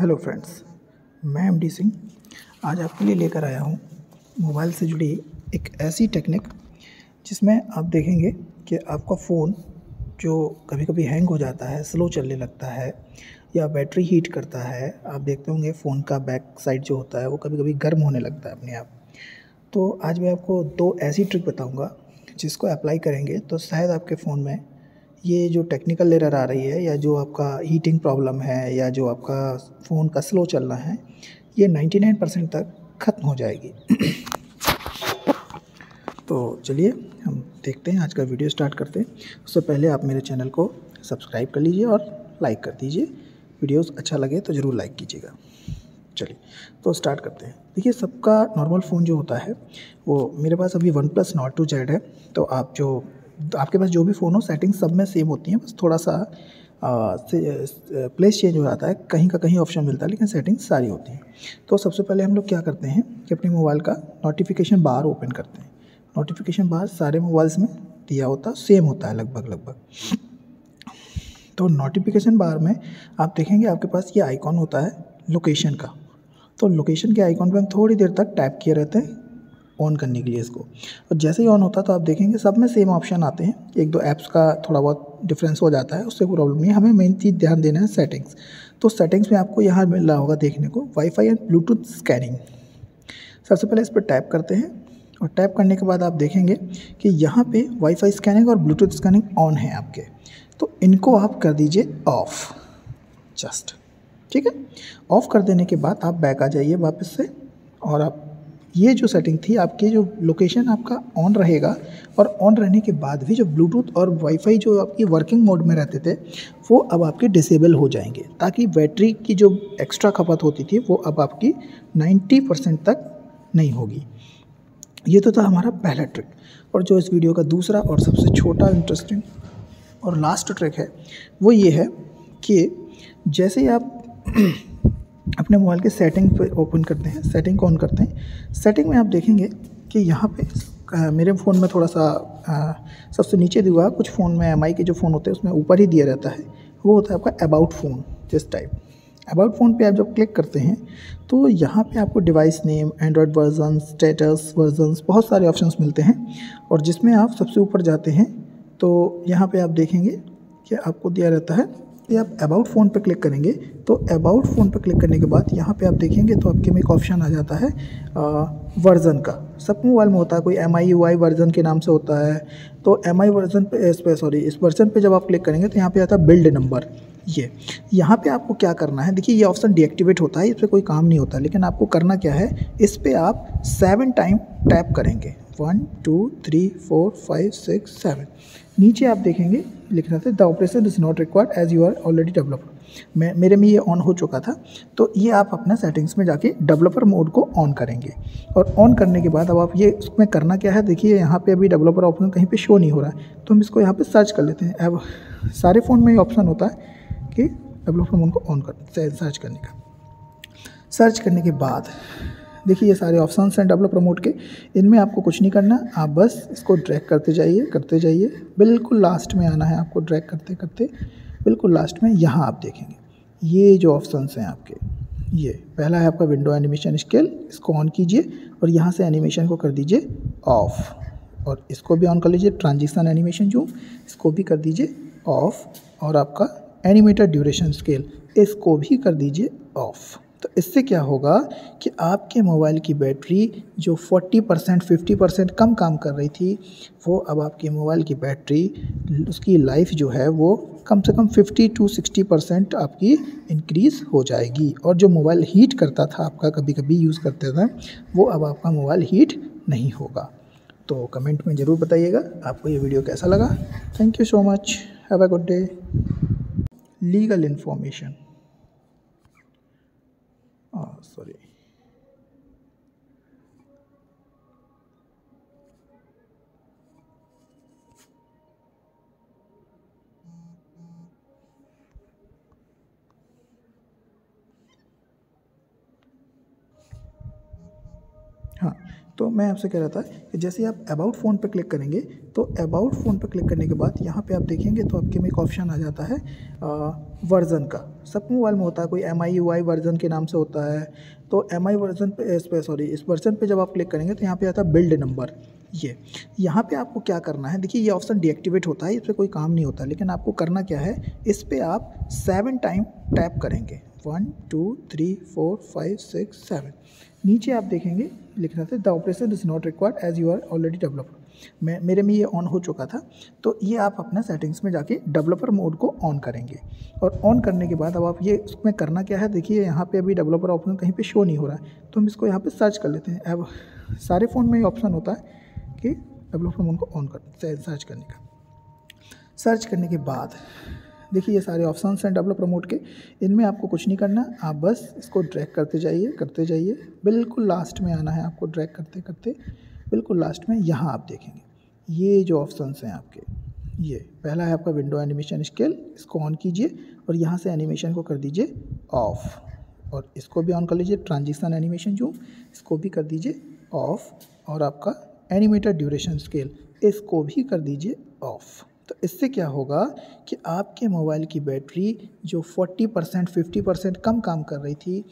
Hello friends, मैं MD Singh आज आपके लिए लेकर आया हूँ मोबाइल से जुड़ी एक ऐसी टेक्निक जिसमें आप देखेंगे कि आपका फ़ोन जो कभी कभी हैंग हो जाता है, स्लो चलने लगता है या बैटरी हीट करता है। आप देखते होंगे फ़ोन का बैक साइड जो होता है वो कभी कभी गर्म होने लगता है अपने आप। तो आज मैं आपको 2 ऐसी ट्रिक बताऊँगा जिसको अप्लाई करेंगे तो शायद आपके फ़ोन में ये जो टेक्निकल एरर आ रही है या जो आपका हीटिंग प्रॉब्लम है या जो आपका फ़ोन का स्लो चलना है, ये 99% तक ख़त्म हो जाएगी। तो चलिए हम देखते हैं, आज का वीडियो स्टार्ट करते हैं। उससे पहले आप मेरे चैनल को सब्सक्राइब कर लीजिए और लाइक कर दीजिए। वीडियोस अच्छा लगे तो ज़रूर लाइक कीजिएगा। चलिए तो स्टार्ट करते हैं। देखिए, सबका नॉर्मल फ़ोन जो होता है वो मेरे पास अभी वन प्लस नॉट 2 जेड है। तो आपके पास जो भी फ़ोन हो, सेटिंग्स सब में सेम होती हैं, बस थोड़ा सा प्लेस चेंज हो जाता है, कहीं का कहीं ऑप्शन मिलता है, लेकिन सेटिंग्स सारी होती हैं। तो सबसे पहले हम लोग क्या करते हैं कि अपने मोबाइल का नोटिफिकेशन बार ओपन करते हैं। नोटिफिकेशन बार सारे मोबाइल्स में दिया होता है, सेम होता है लगभग। तो नोटिफिकेशन बार में आप देखेंगे आपके पास ये आइकॉन होता है लोकेशन का। तो लोकेशन के आइकॉन पे हम थोड़ी देर तक टैप किए रहते हैं ऑन करने के लिए इसको, और जैसे ही ऑन होता है तो आप देखेंगे सब में सेम ऑप्शन आते हैं। एक दो ऐप्स का थोड़ा बहुत डिफरेंस हो जाता है, उससे प्रॉब्लम नहीं है। हमें मेन चीज़ ध्यान देना है सेटिंग्स। तो सेटिंग्स में आपको यहाँ मिल रहा होगा देखने को वाईफाई एंड ब्लूटूथ स्कैनिंग। सबसे पहले इस पर टैप करते हैं और टैप करने के बाद आप देखेंगे कि यहाँ पे वाईफाई स्कैनिंग और ब्लूटूथ स्कैनिंग ऑन है आपके। तो इनको आप कर दीजिए ऑफ, जस्ट ठीक है। ऑफ़ कर देने के बाद आप बैक आ जाइए वापस से, और आप ये जो सेटिंग थी आपकी, जो लोकेशन आपका ऑन रहेगा, और ऑन रहने के बाद भी जो ब्लूटूथ और वाईफाई जो आपकी वर्किंग मोड में रहते थे वो अब आपके डिसेबल हो जाएंगे, ताकि बैटरी की जो एक्स्ट्रा खपत होती थी वो अब आपकी 90% तक नहीं होगी। ये तो था हमारा पहला ट्रिक। और जो इस वीडियो का दूसरा और सबसे छोटा, इंटरेस्टिंग और लास्ट ट्रिक है वो ये है कि जैसे ही आप अपने मोबाइल के सेटिंग पे ओपन करते हैं, सेटिंग को ऑन करते हैं, सेटिंग में आप देखेंगे कि यहाँ पे मेरे फ़ोन में थोड़ा सा सबसे नीचे दिया, कुछ फ़ोन में एमआई के जो फ़ोन होते हैं उसमें ऊपर ही दिया रहता है, वो होता है आपका अबाउट फ़ोन। जिस टाइप अबाउट फ़ोन पे आप जब क्लिक करते हैं तो यहाँ पे आपको device name, Android version, status versions, बहुत सारे ऑप्शंस मिलते हैं। और जिसमें आप सबसे ऊपर जाते हैं तो यहाँ पे आप देखेंगे कि आपको दिया रहता है कि आप अबाउट फ़ोन पे क्लिक करेंगे। तो अबाउट फ़ोन पे क्लिक करने के बाद यहाँ पे आप देखेंगे तो आपके में एक ऑप्शन आ जाता है वर्ज़न का। सब मोबाइल में होता है, कोई MIUI वर्ज़न के नाम से होता है। तो MI वर्ज़न पे इस वर्ज़न पे जब आप क्लिक करेंगे तो यहाँ पे आता है बिल्ड नंबर। ये यहाँ पे आपको क्या करना है, देखिए ये ऑप्शन डीएक्टिवेट होता है, इस पर कोई काम नहीं होता, लेकिन आपको करना क्या है, इस पर आप 7 टाइम टैप करेंगे। 1 2 3 4 5 6 7। नीचे आप देखेंगे लिखना था the operation is not required as you are already developer. मेरे में ये ऑन हो चुका था, तो ये आप अपना सेटिंग्स में जाके डेवलपर मोड को ऑन करेंगे। और ऑन करने के बाद अब आप ये उसमें करना क्या है, देखिए यहाँ पे अभी डेवलपर ऑप्शन कहीं पे शो नहीं हो रहा है, तो हम इसको यहाँ पे सर्च कर लेते हैं। अब सारे फ़ोन में ये ऑप्शन होता है कि डेवलपर मोड को ऑन कर सर्च करने का। सर्च करने के बाद देखिए ये सारे ऑप्शंस हैं डेवलपर मोड के, इनमें आपको कुछ नहीं करना, आप बस इसको ड्रैग करते जाइए, बिल्कुल लास्ट में आना है आपको। ड्रैग करते करते बिल्कुल लास्ट में यहाँ आप देखेंगे ये जो ऑप्शंस हैं आपके, ये पहला है आपका विंडो एनिमेशन स्केल, इसको ऑन कीजिए और यहाँ से एनिमेशन को कर दीजिए ऑफ, और इसको भी ऑन कर लीजिए। ट्रांजिशन एनिमेशन जूम, इसको भी कर दीजिए ऑफ, और आपका एनिमेटेड ड्यूरेशन स्केल, इसको भी कर दीजिए ऑफ। तो इससे क्या होगा कि आपके मोबाइल की बैटरी जो 40% 50% कम काम कर रही थी, वो अब आपके मोबाइल की बैटरी, उसकी लाइफ जो है वो कम से कम 50 to 60% आपकी इंक्रीज़ हो जाएगी। और जो मोबाइल हीट करता था आपका, कभी कभी यूज़ करते थे, वो अब आपका मोबाइल हीट नहीं होगा। तो कमेंट में ज़रूर बताइएगा आपको ये वीडियो कैसा लगा। Thank you so much, have a good day. Legal information, sorry, हाँ, तो मैं आपसे कह रहा था कि जैसे ही आप अबाउट फ़ोन पे क्लिक करेंगे, तो अबाउट फ़ोन पे क्लिक करने के बाद यहाँ पे आप देखेंगे तो आपके में एक ऑप्शन आ जाता है वर्ज़न का। सब मोबाइल में होता है, कोई MIUI वर्ज़न के नाम से होता है। तो MI वर्ज़न पे इस वर्ज़न पे जब आप क्लिक करेंगे तो यहाँ पे आता है बिल्ड नंबर। ये यहाँ पे आपको क्या करना है, देखिए ये ऑप्शन डीएक्टिवेट होता है, इस पर कोई काम नहीं होता, लेकिन आपको करना क्या है, इस पर आप 7 टाइम टैप करेंगे। 1 2 3 4 5 6 7। नीचे आप देखेंगे लिखना था the operation is not required as you are already developer. मेरे में ये ऑन हो चुका था, तो ये आप अपना सेटिंग्स में जाके डेवलपर मोड को ऑन करेंगे। और ऑन करने के बाद अब आप ये उसमें करना क्या है, देखिए यहाँ पे अभी डेवलपर ऑप्शन कहीं पे शो नहीं हो रहा है, तो हम इसको यहाँ पे सर्च कर लेते हैं। अब सारे फ़ोन में ये ऑप्शन होता है कि डेवलपर मोड को ऑन कर सर्च करने का। सर्च करने के बाद देखिए ये सारे ऑप्शंस हैं डेवलपर मोड के, इनमें आपको कुछ नहीं करना, आप बस इसको ड्रैग करते जाइए, बिल्कुल लास्ट में आना है आपको, ड्रैग करते करते बिल्कुल लास्ट में यहाँ आप देखेंगे ये जो ऑप्शंस हैं आपके, ये पहला है आपका विंडो एनिमेशन स्केल, इसको ऑन कीजिए और यहाँ से एनिमेशन को कर दीजिए ऑफ, और इसको भी ऑन कर लीजिए। ट्रांजिशन एनिमेशन जूम, इसको भी कर दीजिए ऑफ, और आपका एनिमेटेड ड्यूरेशन स्केल, इसको भी कर दीजिए ऑफ। तो इससे क्या होगा कि आपके मोबाइल की बैटरी जो 40% 50% कम काम कर रही थी,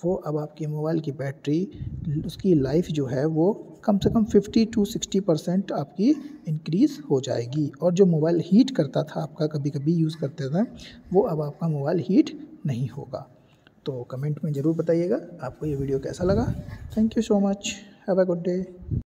वो अब आपके मोबाइल की बैटरी उसकी लाइफ जो है वो कम से कम 50 to 60% आपकी इंक्रीज़ हो जाएगी। और जो मोबाइल हीट करता था आपका, कभी कभी यूज़ करते थे, वो अब आपका मोबाइल हीट नहीं होगा। तो कमेंट में ज़रूर बताइएगा आपको ये वीडियो कैसा लगा। Thank you so much, have a good day.